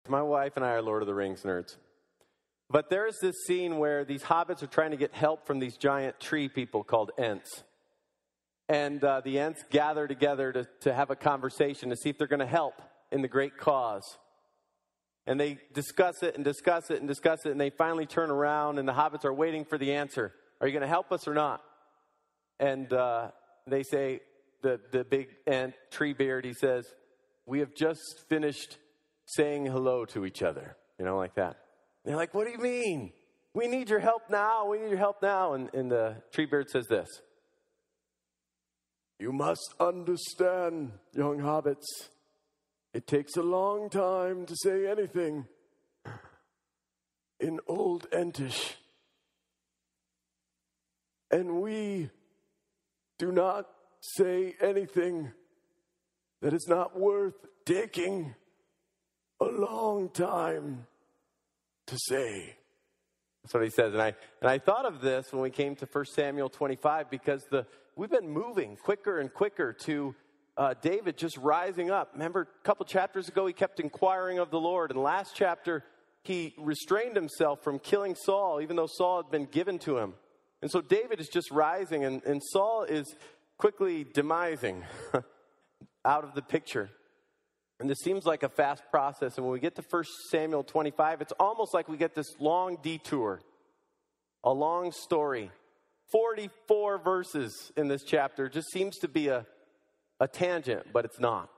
My wife and I are Lord of the Rings nerds. But there is this scene where these hobbits are trying to get help from these giant tree people called Ents. And the Ents gather together to have a conversation to see if they're going to help in the great cause. And they discuss it and discuss it and discuss it, and they finally turn around, and the hobbits are waiting for the answer. Are you going to help us or not? And they say, the big Ent, Treebeard, he says, we have just finished saying hello to each other, like that. And they're like, what do you mean? We need your help now. We need your help now. And the Treebeard says this. You must understand, young hobbits. It takes a long time to say anything in Old Entish. And we do not say anything that is not worth taking a long time to say. That's what he says. And I thought of this when we came to 1 Samuel 25 because we've been moving quicker and quicker to David just rising up. Remember, a couple chapters ago, he kept inquiring of the Lord. And last chapter, he restrained himself from killing Saul, even though Saul had been given to him. And so David is just rising, and Saul is quickly demising out of the picture. And this seems like a fast process. And when we get to 1 Samuel 25, it's almost like we get this long detour, a long story. 44 verses in this chapter just seems to be a tangent, but it's not.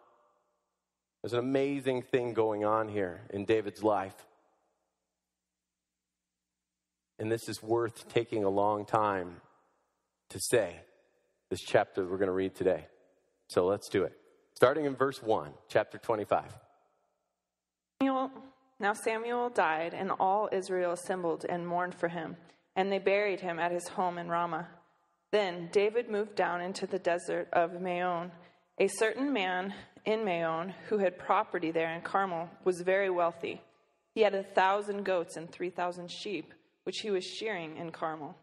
There's an amazing thing going on here in David's life. And this is worth taking a long time to say, this chapter we're going to read today. So let's do it. Starting in verse 1, chapter 25. Now Samuel died, and all Israel assembled and mourned for him, and they buried him at his home in Ramah. Then David moved down into the desert of Maon. A certain man in Maon, who had property there in Carmel, was very wealthy. He had 1,000 goats and 3,000 sheep, which he was shearing in Carmel.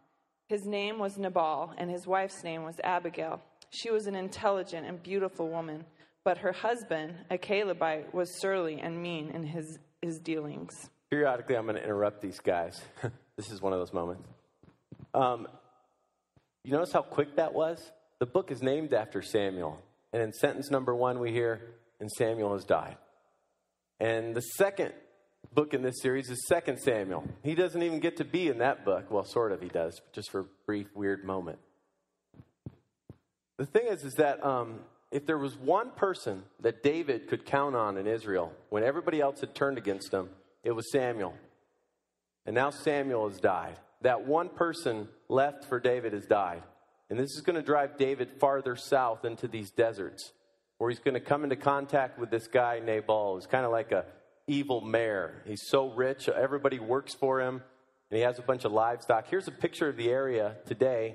His name was Nabal, and his wife's name was Abigail. She was an intelligent and beautiful woman, but her husband, a Calebite, was surly and mean in his dealings. Periodically, I'm going to interrupt these guys. This is one of those moments. You notice how quick that was? The book is named after Samuel. And in sentence number 1, we hear, and Samuel has died. And the second book in this series is 2 Samuel. He doesn't even get to be in that book. Well, sort of he does, just for a brief, weird moment. The thing is that if there was one person that David could count on in Israel, when everybody else had turned against him, it was Samuel. And now Samuel has died. That one person left for David has died. And this is going to drive David farther south into these deserts, where he's going to come into contact with this guy, Nabal, who's kind of like a evil mayor. He's so rich, everybody works for him, and he has a bunch of livestock. Here's a picture of the area today.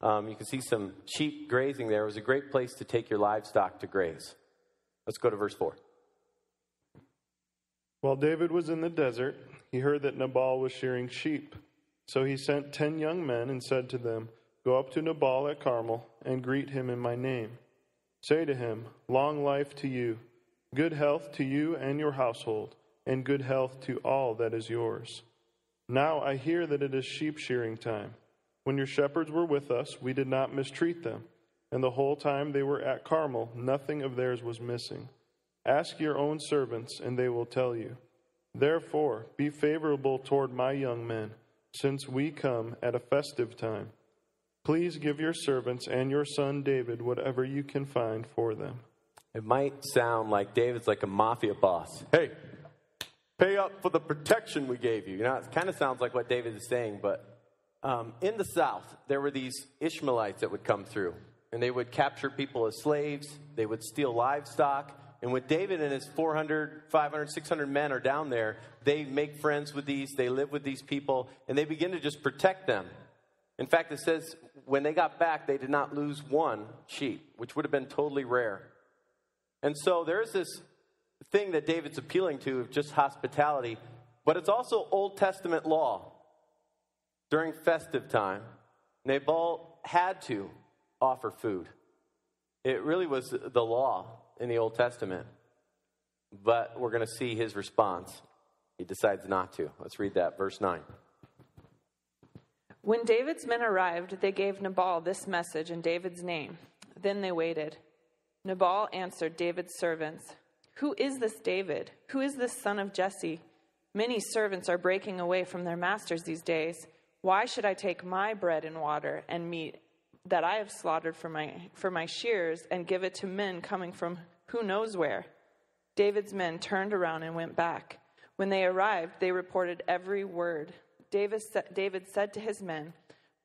You can see some sheep grazing there. It was a great place to take your livestock to graze. Let's go to verse 4. While David was in the desert, he heard that Nabal was shearing sheep. So he sent 10 young men and said to them, Go up to Nabal at Carmel and greet him in my name. Say to him, Long life to you, good health to you and your household, and good health to all that is yours. Now I hear that it is sheep shearing time. When your shepherds were with us, we did not mistreat them, and the whole time they were at Carmel, nothing of theirs was missing. Ask your own servants, and they will tell you. Therefore, be favorable toward my young men, since we come at a festive time. Please give your servants and your son David whatever you can find for them. It might sound like David's like a mafia boss. Hey, pay up for the protection we gave you. It kind of sounds like what David is saying, but in the South, there were these Ishmaelites that would come through, and they would capture people as slaves. They would steal livestock. And when David and his 400, 500, 600 men are down there, they make friends with these, they live with these people, and they begin to just protect them. In fact, it says when they got back, they did not lose one sheep, which would have been totally rare. And so there's this thing that David's appealing to of just hospitality, but it's also Old Testament law. During festive time, Nabal had to offer food. It really was the law in the Old Testament. but we're going to see his response. He decides not to. Let's read that, verse 9. When David's men arrived, they gave Nabal this message in David's name. Then they waited. Nabal answered David's servants, "Who is this David? Who is this son of Jesse? Many servants are breaking away from their masters these days. Why should I take my bread and water and meat that I have slaughtered for my shears and give it to men coming from who knows where?" David's men turned around and went back. When they arrived, they reported every word. David said to his men,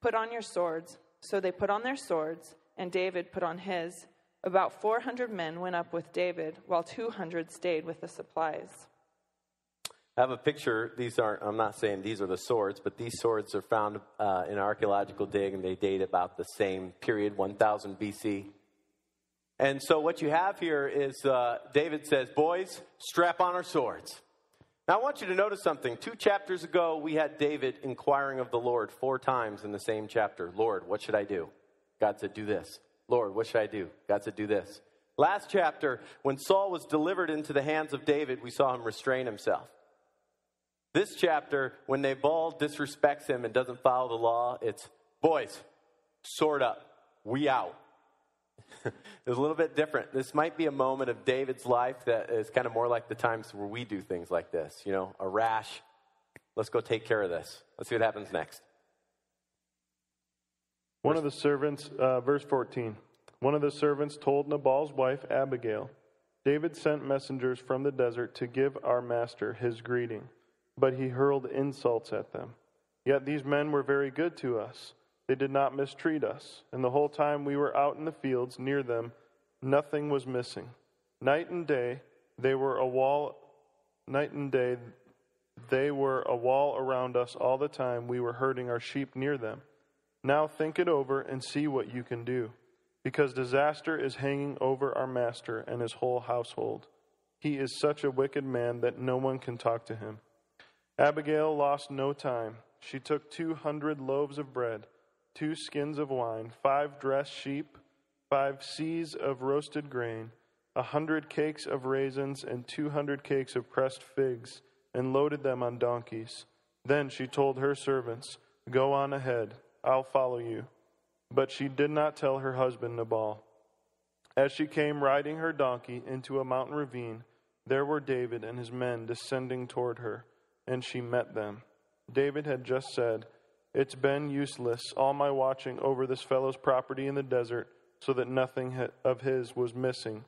"Put on your swords." So they put on their swords, and David put on his. About 400 men went up with David, while 200 stayed with the supplies. I have a picture. I'm not saying these are the swords, but these swords are found in an archaeological dig, and they date about the same period, 1000 BC. And so what you have here is David says, "Boys, strap on our swords." Now I want you to notice something. 2 chapters ago, we had David inquiring of the Lord 4 times in the same chapter. "Lord, what should I do?" God said, "Do this." "Lord, what should I do?" God said, "Do this." Last chapter, when Saul was delivered into the hands of David, we saw him restrain himself. This chapter, when Nabal disrespects him and doesn't follow the law, it's, "Boys, sword up, we out." It's a little bit different. This might be a moment of David's life that is kind of more like the times where we do things like this. You know, a rash. Let's go take care of this. Let's see what happens next. One of the servants, verse 14. One of the servants told Nabal's wife, Abigail, "David sent messengers from the desert to give our master his greeting, but he hurled insults at them. Yet these men were very good to us. They did not mistreat us, and the whole time we were out in the fields near them, nothing was missing. Night and day, they were a wall around us all the time we were herding our sheep near them. Now think it over and see what you can do, because disaster is hanging over our master and his whole household. He is such a wicked man that no one can talk to him." Abigail lost no time. She took 200 loaves of bread, 2 skins of wine, 5 dressed sheep, 5 seahs of roasted grain, 100 cakes of raisins, and 200 cakes of pressed figs, and loaded them on donkeys. Then she told her servants, "Go on ahead, I'll follow you." But she did not tell her husband Nabal. As she came riding her donkey into a mountain ravine, there were David and his men descending toward her, and she met them. David had just said, "It's been useless, all my watching over this fellow's property in the desert, so that nothing of his was missing.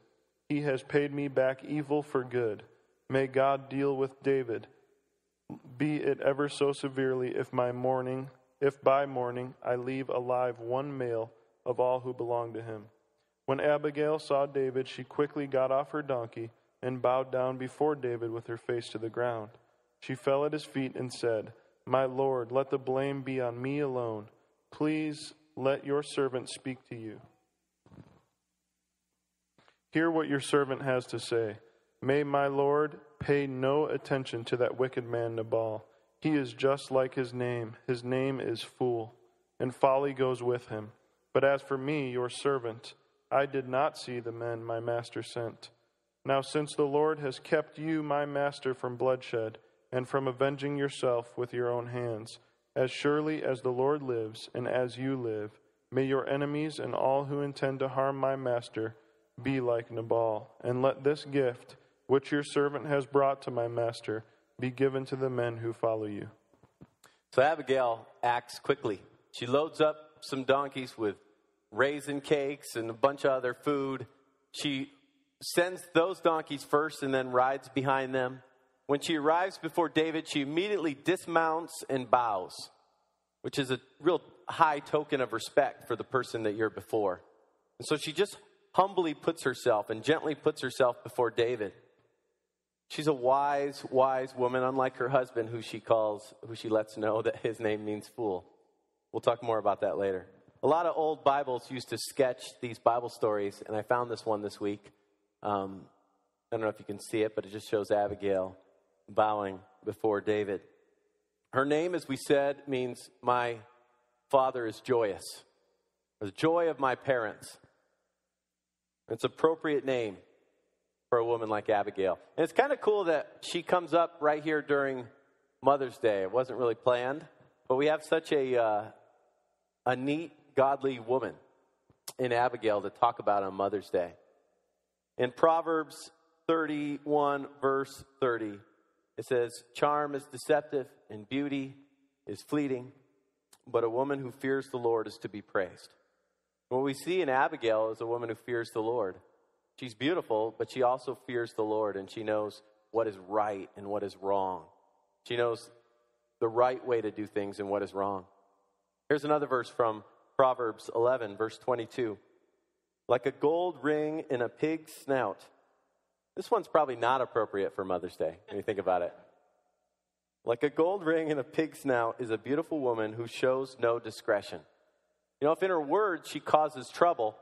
He has paid me back evil for good. May God deal with David, be it ever so severely, if by morning I leave alive one male of all who belong to him." When Abigail saw David, she quickly got off her donkey and bowed down before David with her face to the ground. She fell at his feet and said, "My lord, let the blame be on me alone. Please let your servant speak to you. Hear what your servant has to say. May my lord pay no attention to that wicked man Nabal. He is just like his name. His name is Fool, and folly goes with him. But as for me, your servant, I did not see the men my master sent. Now since the Lord has kept you, my master, from bloodshed, and from avenging yourself with your own hands, as surely as the Lord lives and as you live, may your enemies and all who intend to harm my master be like Nabal, and let this gift, which your servant has brought to my master, be given to the men who follow you." So Abigail acts quickly. She loads up some donkeys with raisin cakes and a bunch of other food. She sends those donkeys first and then rides behind them. When she arrives before David, she immediately dismounts and bows, which is a real high token of respect for the person that you're before. And so she just humbly puts herself and gently puts herself before David. She's a wise, wise woman, unlike her husband, who she lets know that his name means fool. We'll talk more about that later. A lot of old Bibles used to sketch these Bible stories, and I found this one this week. I don't know if you can see it, but it just shows Abigail bowing before David. Her name, as we said, means my father is joyous. The joy of my parents. It's an appropriate name. for a woman like Abigail. And it's kind of cool that she comes up right here during Mother's Day. It wasn't really planned, but we have such a neat, godly woman in Abigail to talk about on Mother's Day. In Proverbs 31, verse 30, it says, "Charm is deceptive and beauty is fleeting, but a woman who fears the Lord is to be praised." What we see in Abigail is a woman who fears the Lord. She's beautiful, but she also fears the Lord, and she knows what is right and what is wrong. She knows the right way to do things and what is wrong. Here's another verse from Proverbs 11, verse 22. "Like a gold ring in a pig's snout." This one's probably not appropriate for Mother's Day when you think about it. "Like a gold ring in a pig's snout is a beautiful woman who shows no discretion." You know, if in her words she causes trouble,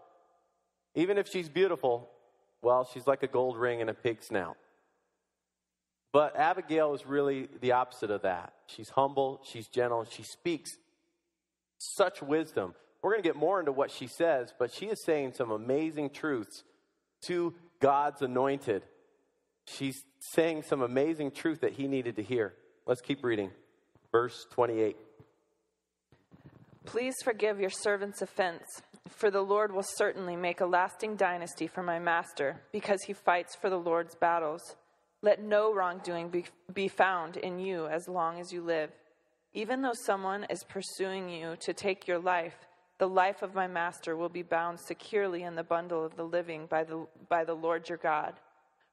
even if she's beautiful, well, she's like a gold ring in a pig's snout. But Abigail is really the opposite of that. She's humble, she's gentle, she speaks such wisdom. We're going to get more into what she says, but she is saying some amazing truths to God's anointed. She's saying some amazing truth that he needed to hear. Let's keep reading. Verse 28. "Please forgive your servant's offense, for the Lord will certainly make a lasting dynasty for my master, because he fights for the Lord's battles. Let no wrongdoing be found in you as long as you live. Even though someone is pursuing you to take your life, the life of my master will be bound securely in the bundle of the living by the Lord your God.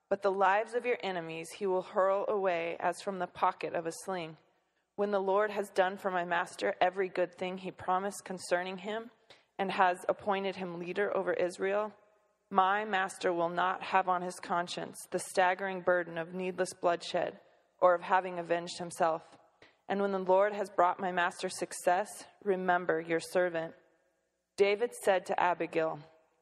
But the lives of your enemies he will hurl away as from the pocket of a sling. When the Lord has done for my master every good thing he promised concerning him, and has appointed him leader over Israel, my master will not have on his conscience the staggering burden of needless bloodshed or of having avenged himself. And when the Lord has brought my master success, remember your servant." David said to Abigail,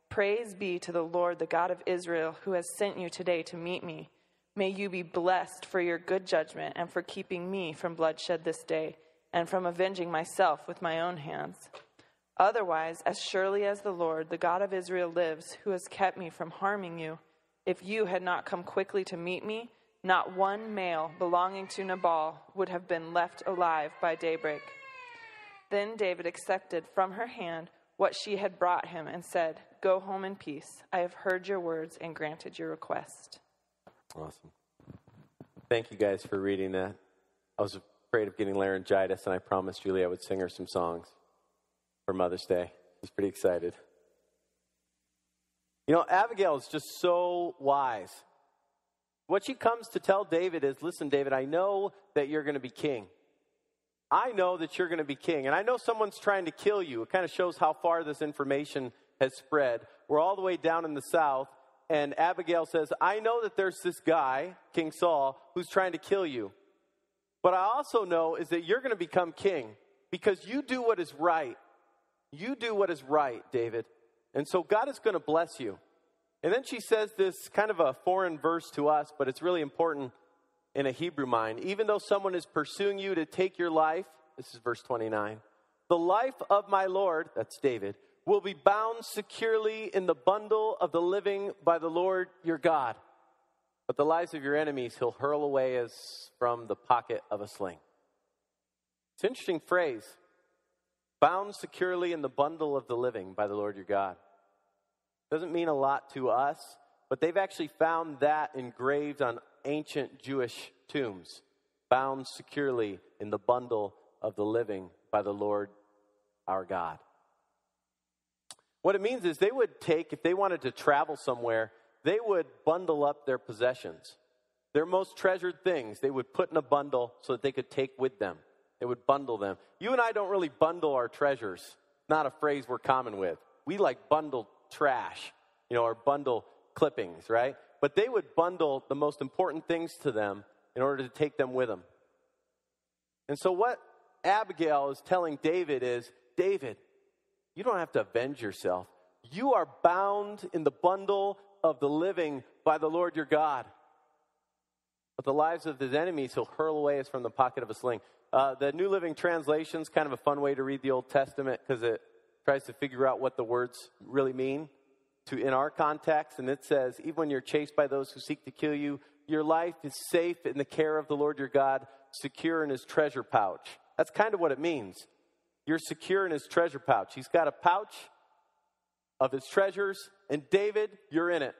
"Praise be to the Lord, the God of Israel, who has sent you today to meet me. May you be blessed for your good judgment and for keeping me from bloodshed this day and from avenging myself with my own hands. Otherwise, as surely as the Lord, the God of Israel lives, who has kept me from harming you, if you had not come quickly to meet me, not one male belonging to Nabal would have been left alive by daybreak." Then David accepted from her hand what she had brought him and said, "Go home in peace. I have heard your words and granted your request." Awesome. Thank you guys for reading that. I was afraid of getting laryngitis, and I promised Julie I would sing her some songs for Mother's Day. She's pretty excited. You know, Abigail is just so wise. What she comes to tell David is, "Listen, David, I know that you're going to be king. I know that you're going to be king, and I know someone's trying to kill you." It kind of shows how far this information has spread. We're all the way down in the south, and Abigail says, "I know that there's this guy, King Saul, who's trying to kill you. But I also know is that you're going to become king because you do what is right. You do what is right, David. And so God is going to bless you." And then she says this kind of a foreign verse to us, but it's really important in a Hebrew mind. "Even though someone is pursuing you to take your life," this is verse 29, "the life of my Lord," that's David, "will be bound securely in the bundle of the living by the Lord your God. But the lives of your enemies he'll hurl away as from the pocket of a sling." It's an interesting phrase. Bound securely in the bundle of the living by the Lord your God. Doesn't mean a lot to us, but they've actually found that engraved on ancient Jewish tombs. Bound securely in the bundle of the living by the Lord our God. What it means is they would take, if they wanted to travel somewhere, they would bundle up their possessions. Their most treasured things, they would put in a bundle so that they could take with them. They would bundle them. You and I don't really bundle our treasures. Not a phrase we're common with. We like bundle trash, or bundle clippings, right? But they would bundle the most important things to them in order to take them with them. And so what Abigail is telling David is, "David, you don't have to avenge yourself. You are bound in the bundle of the living by the Lord your God. But the lives of his enemies he'll hurl away as from the pocket of a sling." The New Living Translation is kind of a fun way to read the Old Testament because it tries to figure out what the words really mean. to in our context, and it says, even when you're chased by those who seek to kill you, your life is safe in the care of the Lord your God, secure in his treasure pouch. That's kind of what it means. You're secure in his treasure pouch. He's got a pouch of his treasures, and David, you're in it.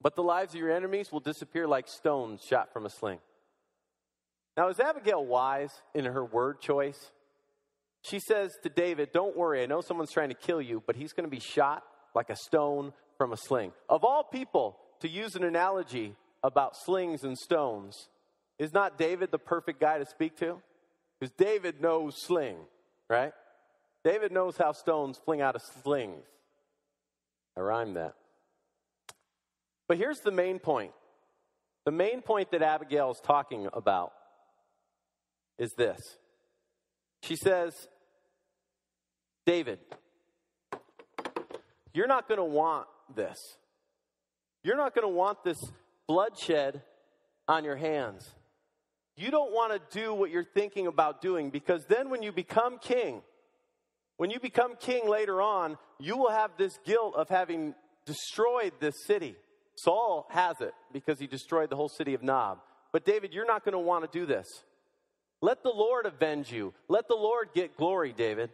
But the lives of your enemies will disappear like stones shot from a sling. Now, is Abigail wise in her word choice? She says to David, don't worry, I know someone's trying to kill you, but he's going to be shot like a stone from a sling. Of all people to use an analogy about slings and stones, is not David the perfect guy to speak to? Because David knows sling, right? David knows how stones fling out of slings. I rhymed that. But here's the main point. The main point that Abigail is talking about is this. She says, David, you're not going to want this. You're not going to want this bloodshed on your hands. You don't want to do what you're thinking about doing, because then when you become king later on, you will have this guilt of having destroyed this city. Saul has it because he destroyed the whole city of Nob. But David, you're not going to want to do this. Let the Lord avenge you. Let the Lord get glory, David.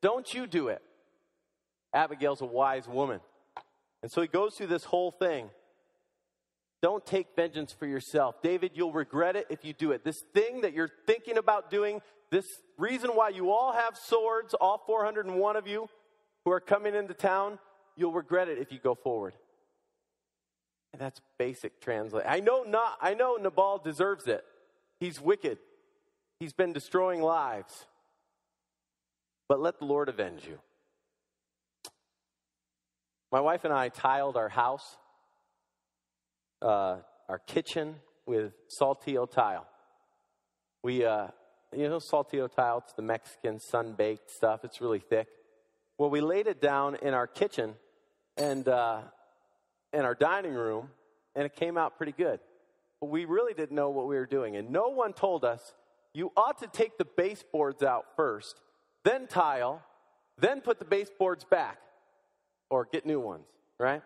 Don't you do it. Abigail's a wise woman. And so he goes through this whole thing. Don't take vengeance for yourself. David, you'll regret it if you do it. This thing that you're thinking about doing, this reason why you all have swords, all 401 of you who are coming into town, you'll regret it if you go forward. And that's basic translation. I know Nabal deserves it. He's wicked. He's been destroying lives. But let the Lord avenge you. My wife and I tiled our house, our kitchen, with Saltillo tile. We, Saltillo tile, it's the Mexican sun-baked stuff. It's really thick. Well, we laid it down in our kitchen and in our dining room, and it came out pretty good. But we really didn't know what we were doing. And no one told us, you ought to take the baseboards out first, then tile, then put the baseboards back, or get new ones, right?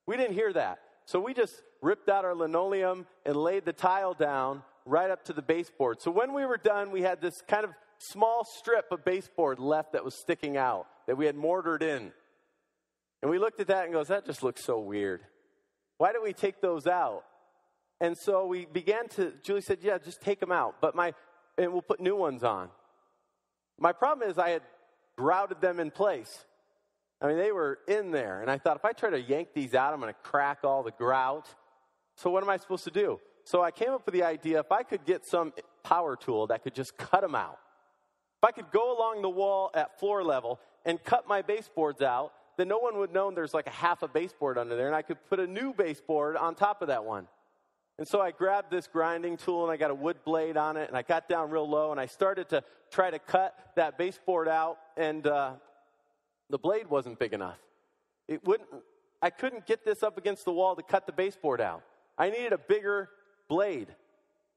We didn't hear that. So we just ripped out our linoleum and laid the tile down right up to the baseboard. So when we were done, we had this kind of small strip of baseboard left that was sticking out, that we had mortared in. And we looked at that and goes, that just looks so weird. Why don't we take those out? And so we began to, Julie said, yeah, just take them out. And we'll put new ones on. My problem is I had grouted them in place. I mean, they were in there. And I thought, if I try to yank these out, I'm going to crack all the grout. So what am I supposed to do? So I came up with the idea, if I could get some power tool that could just cut them out. If I could go along the wall at floor level and cut my baseboards out, then no one would know there's like a half a baseboard under there, and I could put a new baseboard on top of that one. And so I grabbed this grinding tool, and I got a wood blade on it, and I got down real low, and I started to try to cut that baseboard out, and the blade wasn't big enough. I couldn't get this up against the wall to cut the baseboard out. I needed a bigger blade.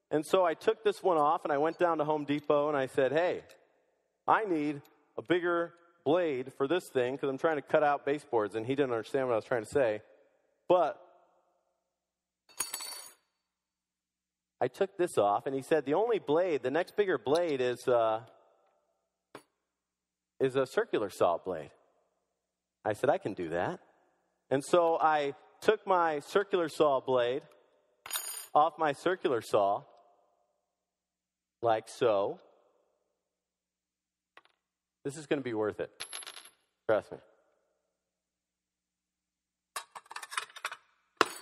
And so I took this one off, and I went down to Home Depot, and I said, hey, I need a bigger blade for this thing because I'm trying to cut out baseboards. And he didn't understand what I was trying to say. But I took this off, and he said, the next bigger blade is a circular saw blade. I said, I can do that. And so I took my circular saw blade off my circular saw, like so. This is going to be worth it. Trust me.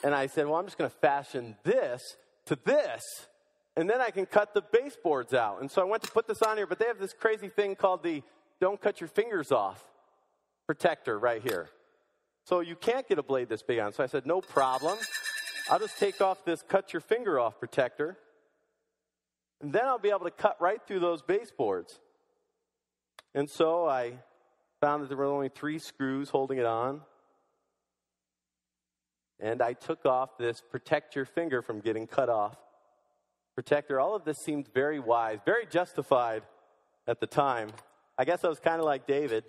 And I said, well, I'm just going to fashion this to this, and then I can cut the baseboards out. And so I went to put this on here, but they have this crazy thing called the don't cut your fingers off protector right here. So you can't get a blade this big on. So I said, no problem. I'll just take off this cut your finger off protector, and then I'll be able to cut right through those baseboards. And so I found that there were only 3 screws holding it on. And I took off this protect your finger from getting cut off protector. All of this seemed very wise, very justified at the time. I guess I was kind of like David.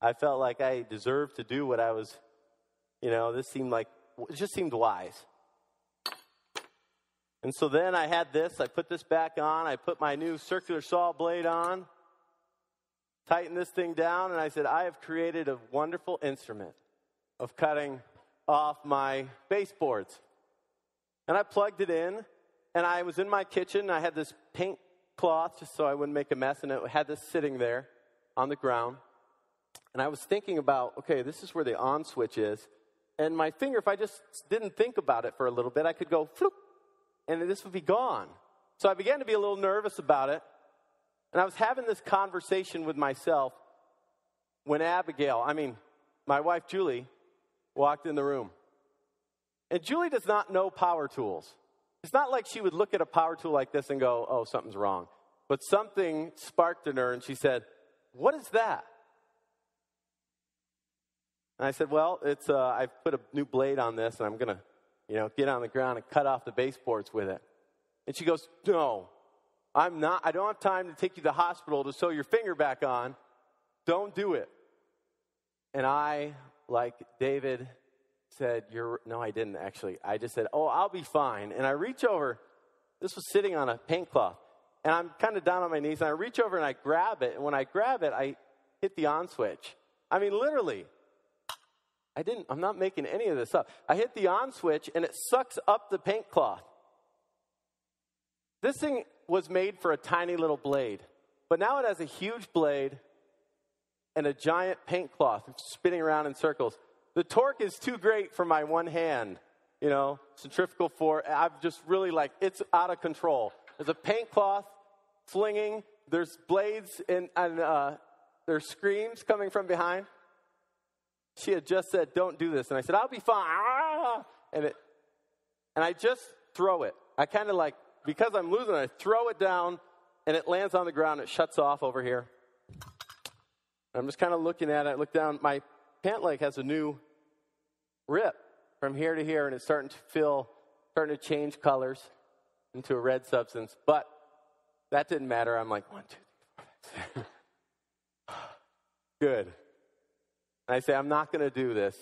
I felt like I deserved to do what I was, it just seemed wise. And so then I had this, I put this back on, I put my new circular saw blade on, tightened this thing down, and I said, I have created a wonderful instrument of cutting off my baseboards. And I plugged it in, and I was in my kitchen, I had this paint cloth just so I wouldn't make a mess, and it had this sitting there on the ground. And I was thinking about, okay, this is where the on switch is. And my finger, if I just didn't think about it for a little bit, I could go, floop, and this would be gone. So I began to be a little nervous about it. And I was having this conversation with myself when my wife Julie, walked in the room. And Julie does not know power tools. It's not like she would look at a power tool like this and go, oh, something's wrong. But something sparked in her, and she said, what is that? And I said, well, it's I've put a new blade on this, and I'm going to get on the ground and cut off the baseboards with it. And she goes, no, I'm not. I don't have time to take you to the hospital to sew your finger back on. Don't do it. And I, like David, said, no, I didn't actually. I just said, oh, I'll be fine. And I reach over. This was sitting on a paint cloth. And I'm kind of down on my knees, and I reach over and I grab it. And when I grab it, I hit the on switch. I mean, literally. I'm not making any of this up. I hit the on switch, and it sucks up the paint cloth. This thing was made for a tiny little blade, but now it has a huge blade and a giant paint cloth spinning around in circles. The torque is too great for my one hand, centrifugal force. I'm just really it's out of control. There's a paint cloth flinging. There's blades and there's screams coming from behind. She had just said, don't do this. And I said, I'll be fine. And I just throw it. I kind of because I'm losing it, I throw it down, and it lands on the ground. It shuts off over here. I'm just kind of looking at it. I look down. My pant leg has a new rip from here to here, and it's starting to change colors into a red substance. But that didn't matter. I'm like, 1, 2, 3, 4, 5, 6. Good. And I say, I'm not going to do this.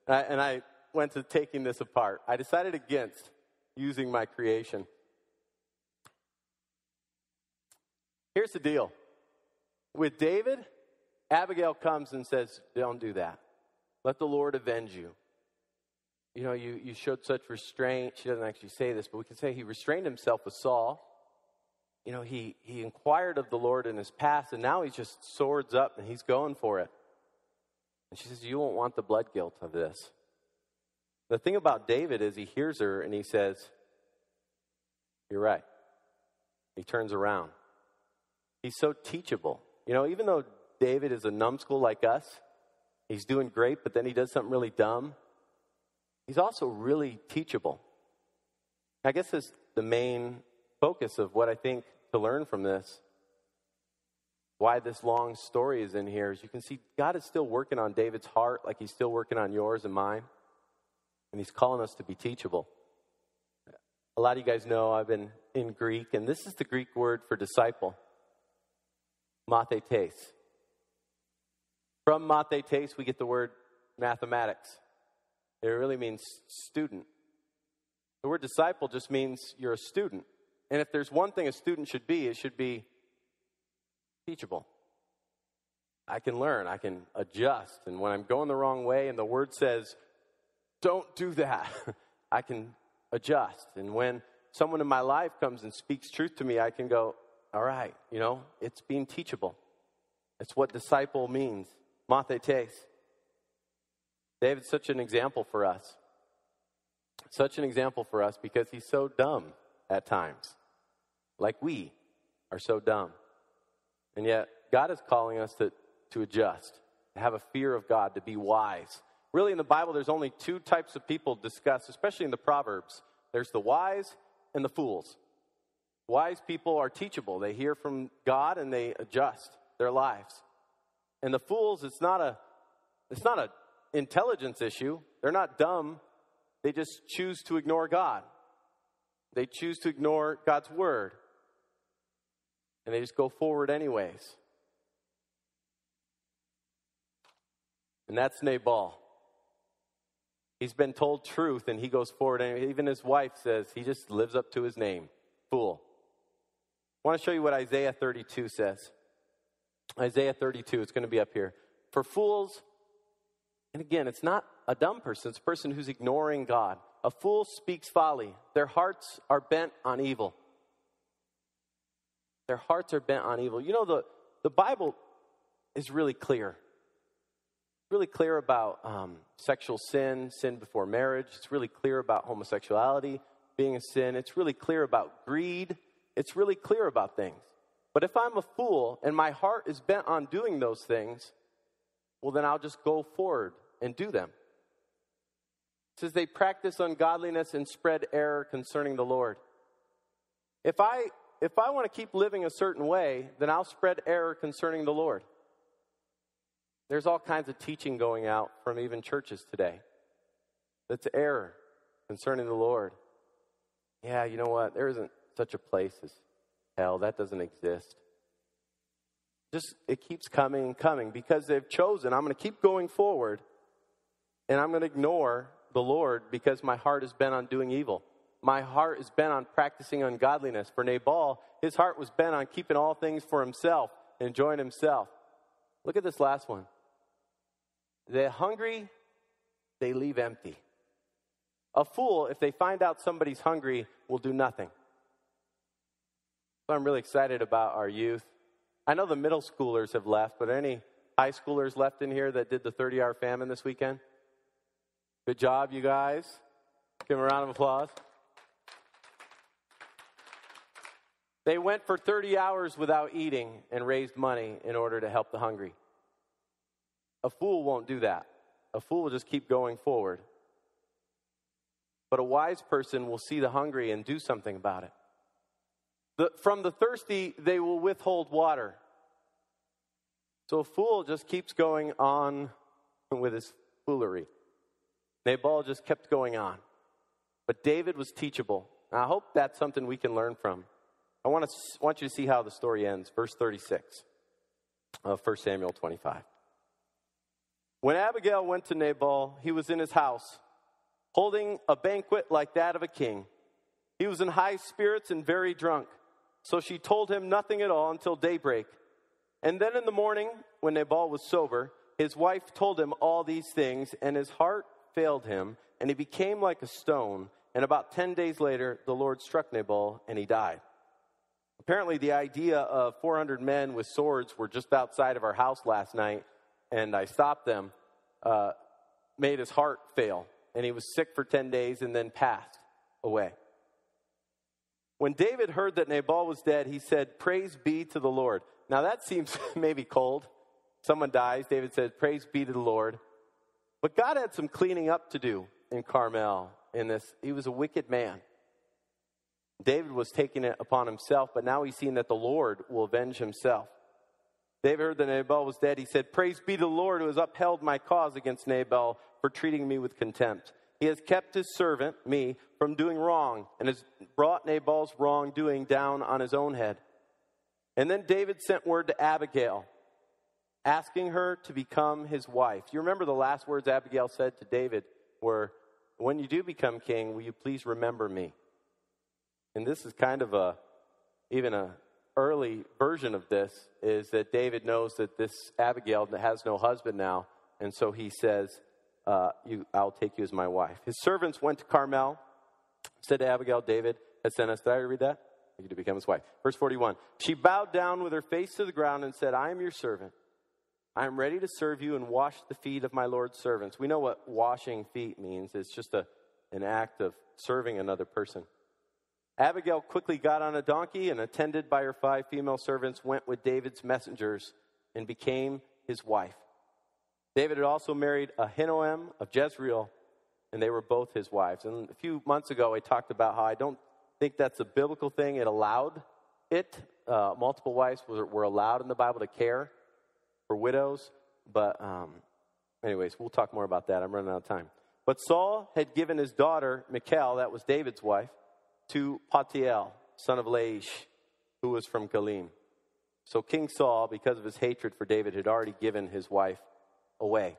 And I went to taking this apart. I decided against using my creation. Here's the deal. With David, Abigail comes and says, don't do that. Let the Lord avenge you. You showed such restraint. She doesn't actually say this, but we can say he restrained himself with Saul. He inquired of the Lord in his past, and now he's just swords up, and he's going for it. And she says, you won't want the blood guilt of this. The thing about David is he hears her, and he says, you're right. He turns around. He's so teachable. Even though David is a numbskull like us, he's doing great, but then he does something really dumb. He's also really teachable. I guess that's the main focus of what I think to learn from this. Why this long story is in here is you can see God is still working on David's heart like he's still working on yours and mine. And he's calling us to be teachable. A lot of you guys know I've been in Greek, and this is the Greek word for disciple. Mathetes. From mathetes, we get the word mathematics. It really means student. The word disciple just means you're a student. And if there's one thing a student should be, it should be teachable. I can learn. I can adjust. And when I'm going the wrong way and the word says, don't do that, I can adjust. And when someone in my life comes and speaks truth to me, I can go, all right, it's being teachable. It's what disciple means. Mathetes. David's such an example for us. Such an example for us because he's so dumb at times. Like we are so dumb. And yet, God is calling us to adjust, to have a fear of God, to be wise. Really, in the Bible, there's only two types of people discussed, especially in the Proverbs. There's the wise and the fools. Wise people are teachable. They hear from God and they adjust their lives. And the fools, it's not a intelligence issue. They're not dumb. They just choose to ignore God. They choose to ignore God's word. And they just go forward anyways. And that's Nabal. He's been told truth, and he goes forward. And even his wife says he just lives up to his name. Fool. I want to show you what Isaiah 32 says. Isaiah 32, it's going to be up here. For fools, and again, it's not a dumb person. It's a person who's ignoring God. A fool speaks folly. Their hearts are bent on evil. Their hearts are bent on evil. You know, the Bible is really clear. Really clear about sexual sin, sin before marriage. It's really clear about homosexuality being a sin. It's really clear about greed. It's really clear about things. But if I'm a fool and my heart is bent on doing those things, well, then I'll just go forward and do them. It says they practice ungodliness and spread error concerning the Lord. If I want to keep living a certain way, then I'll spread error concerning the Lord. There's all kinds of teaching going out from even churches today. That's error concerning the Lord. Yeah, you know what? There isn't such a place as hell. That doesn't exist. It keeps coming and coming because they've chosen. I'm going to keep going forward, and I'm going to ignore the Lord because my heart is bent on doing evil. My heart is bent on practicing ungodliness. For Nabal, his heart was bent on keeping all things for himself, enjoying himself. Look at this last one. The hungry, they leave empty. A fool, if they find out somebody's hungry, will do nothing. So I'm really excited about our youth. I know the middle schoolers have left, but are any high schoolers left in here that did the 30-hour famine this weekend? Good job, you guys. Give them a round of applause. They went for 30 hours without eating and raised money in order to help the hungry. A fool won't do that. A fool will just keep going forward. But a wise person will see the hungry and do something about it. From the thirsty, they will withhold water. So a fool just keeps going on with his foolery. Nabal just kept going on. But David was teachable. And I hope that's something we can learn from. I want you to see how the story ends. Verse 36 of 1 Samuel 25. When Abigail went to Nabal, he was in his house, holding a banquet like that of a king. He was in high spirits and very drunk. So she told him nothing at all until daybreak. And then in the morning, when Nabal was sober, his wife told him all these things, and his heart failed him, and he became like a stone. And about 10 days later, the Lord struck Nabal, and he died. Apparently, the idea of 400 men with swords were just outside of our house last night, and I stopped them, made his heart fail. And he was sick for 10 days and then passed away. When David heard that Nabal was dead, he said, "Praise be to the Lord." Now that seems maybe cold. Someone dies, David says, "Praise be to the Lord." But God had some cleaning up to do in Carmel in this. He was a wicked man. David was taking it upon himself, but now he's seen that the Lord will avenge himself. David heard that Nabal was dead. He said, "Praise be to the Lord who has upheld my cause against Nabal for treating me with contempt. He has kept his servant, me, from doing wrong and has brought Nabal's wrongdoing down on his own head." And then David sent word to Abigail, asking her to become his wife. You remember the last words Abigail said to David were, "When you do become king, will you please remember me?" And this is kind of even a early version of this, is that David knows that this Abigail has no husband now, and so he says, "I'll take you as my wife." His servants went to Carmel, said to Abigail, "David has sent us." Did I read that? You to become his wife. Verse 41. She bowed down with her face to the ground and said, "I am your servant. I am ready to serve you and wash the feet of my Lord's servants." We know what washing feet means. It's just an act of serving another person. Abigail quickly got on a donkey and, attended by her 5 female servants, went with David's messengers and became his wife. David had also married Ahinoam of Jezreel, and they were both his wives. And a few months ago, I talked about how I don't think that's a biblical thing. It allowed it. Multiple wives were allowed in the Bible to care for widows. But anyways, we'll talk more about that. I'm running out of time. But Saul had given his daughter, Michal, that was David's wife, to Paltiel, son of Laish, who was from Galim. So King Saul, because of his hatred for David, had already given his wife away.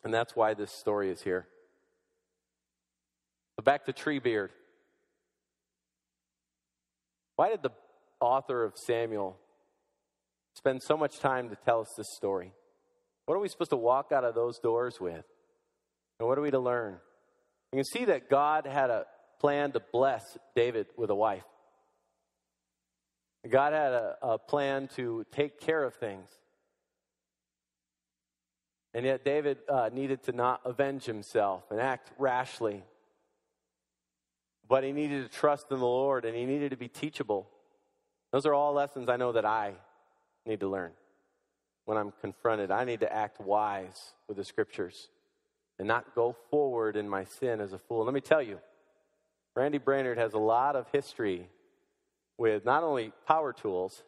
And that's why this story is here. But back to Treebeard. Why did the author of Samuel spend so much time to tell us this story? What are we supposed to walk out of those doors with? And what are we to learn? You can see that God had a plan to bless David with a wife. God had a plan to take care of things. And yet David needed to not avenge himself and act rashly. But he needed to trust in the Lord, and he needed to be teachable. Those are all lessons I know that I need to learn. When I'm confronted, I need to act wise with the Scriptures and not go forward in my sin as a fool. Let me tell you, Randy Brainerd has a lot of history with not only power tools,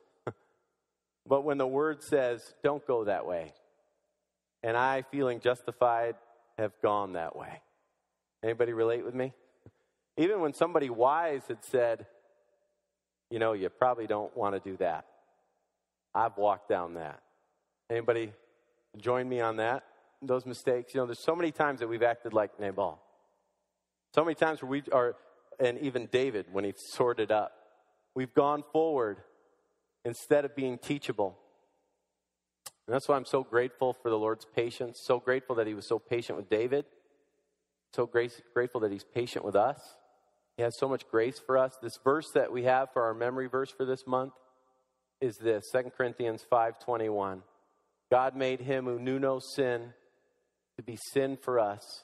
but when the Word says, don't go that way. And I, feeling justified, have gone that way. Anybody relate with me? Even when somebody wise had said, you know, you probably don't want to do that. I've walked down that. Anybody join me on that? Those mistakes? You know, there's so many times that we've acted like Nabal. So many times where we are, and even David, when he sorted up, we've gone forward instead of being teachable. And that's why I'm so grateful for the Lord's patience. So grateful that he was so patient with David. So grateful that he's patient with us. He has so much grace for us. This verse that we have for our memory verse for this month is this, 2 Corinthians 5:21. God made him who knew no sin to be sin for us.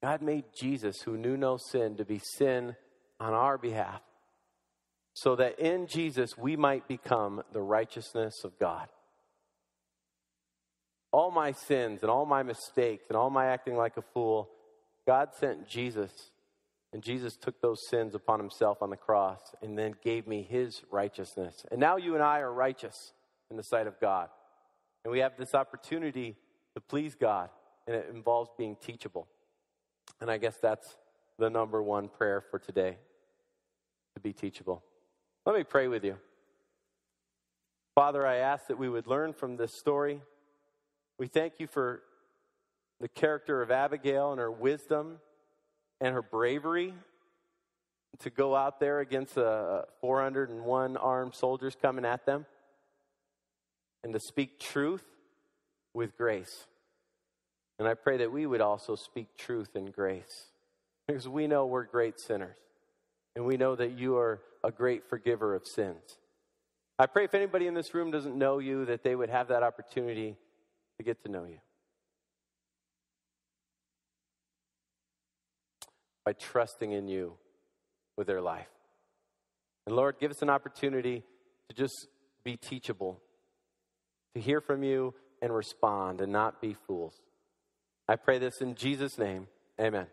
God made Jesus, who knew no sin, to be sin on our behalf, so that in Jesus we might become the righteousness of God. All my sins and all my mistakes and all my acting like a fool, God sent Jesus. And Jesus took those sins upon himself on the cross and then gave me his righteousness. And now you and I are righteous in the sight of God. And we have this opportunity to please God. And it involves being teachable. And I guess that's the number one prayer for today, to be teachable. Let me pray with you. Father, I ask that we would learn from this story. We thank you for the character of Abigail and her wisdom and her bravery to go out there against 401 armed soldiers coming at them and to speak truth with grace. And I pray that we would also speak truth and grace, because we know we're great sinners and we know that you are a great forgiver of sins. I pray if anybody in this room doesn't know you, that they would have that opportunity to get to know you by trusting in you with their life. And Lord, give us an opportunity to just be teachable, to hear from you and respond and not be fools. I pray this in Jesus' name. Amen.